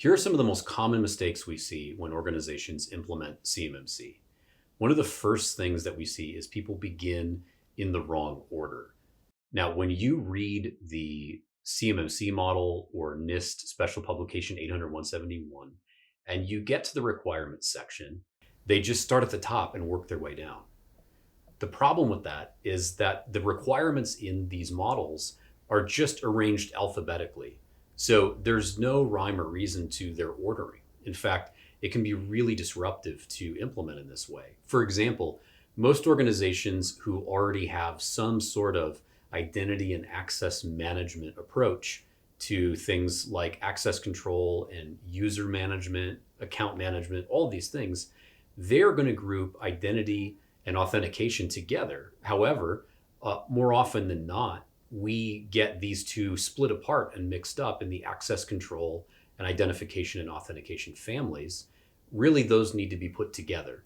Here are some of the most common mistakes we see when organizations implement CMMC. One of the first things that we see is people begin in the wrong order. Now, when you read the CMMC model or NIST Special Publication 800-171, and you get to the requirements section, they just start at the top and work their way down. The problem with that is that the requirements in these models are just arranged alphabetically. So there's no rhyme or reason to their ordering. In fact, it can be really disruptive to implement in this way. For example, most organizations who already have some sort of identity and access management approach to things like access control and user management, account management, all these things, they're going to group identity and authentication together. However, more often than not, we get these two split apart and mixed up in the access control and identification and authentication families. Really, those need to be put together.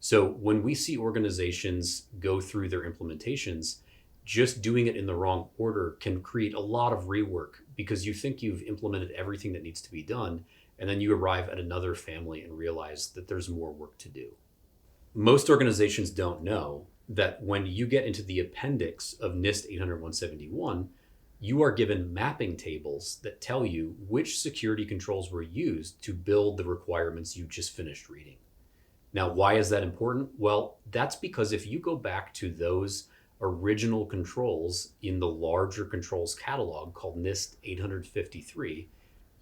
So when we see organizations go through their implementations, just doing it in the wrong order can create a lot of rework because you think you've implemented everything that needs to be done, and then you arrive at another family and realize that there's more work to do. Most organizations don't know that when you get into the appendix of NIST 800-171, you are given mapping tables that tell you which security controls were used to build the requirements you just finished reading. Now, why is that important? Well, that's because if you go back to those original controls in the larger controls catalog called NIST 853,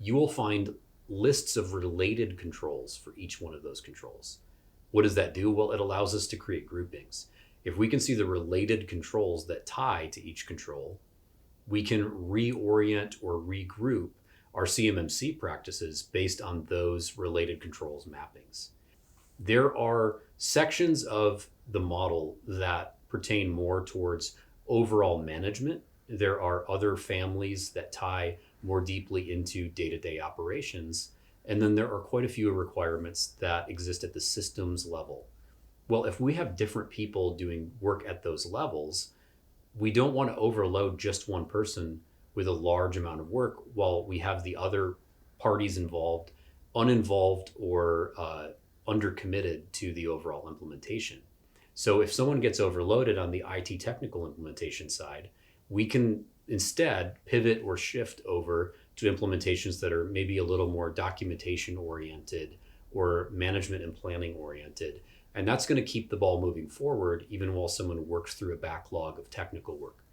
you will find lists of related controls for each one of those controls. What does that do? Well, it allows us to create groupings. If we can see the related controls that tie to each control, we can reorient or regroup our CMMC practices based on those related controls mappings. There are sections of the model that pertain more towards overall management. There are other families that tie more deeply into day-to-day operations. And then there are quite a few requirements that exist at the systems level. Well, if we have different people doing work at those levels, we don't want to overload just one person with a large amount of work while we have the other parties involved, uninvolved, or undercommitted to the overall implementation. So if someone gets overloaded on the IT technical implementation side, we can instead pivot or shift over to implementations that are maybe a little more documentation oriented or management and planning oriented. And that's going to keep the ball moving forward even while someone works through a backlog of technical work.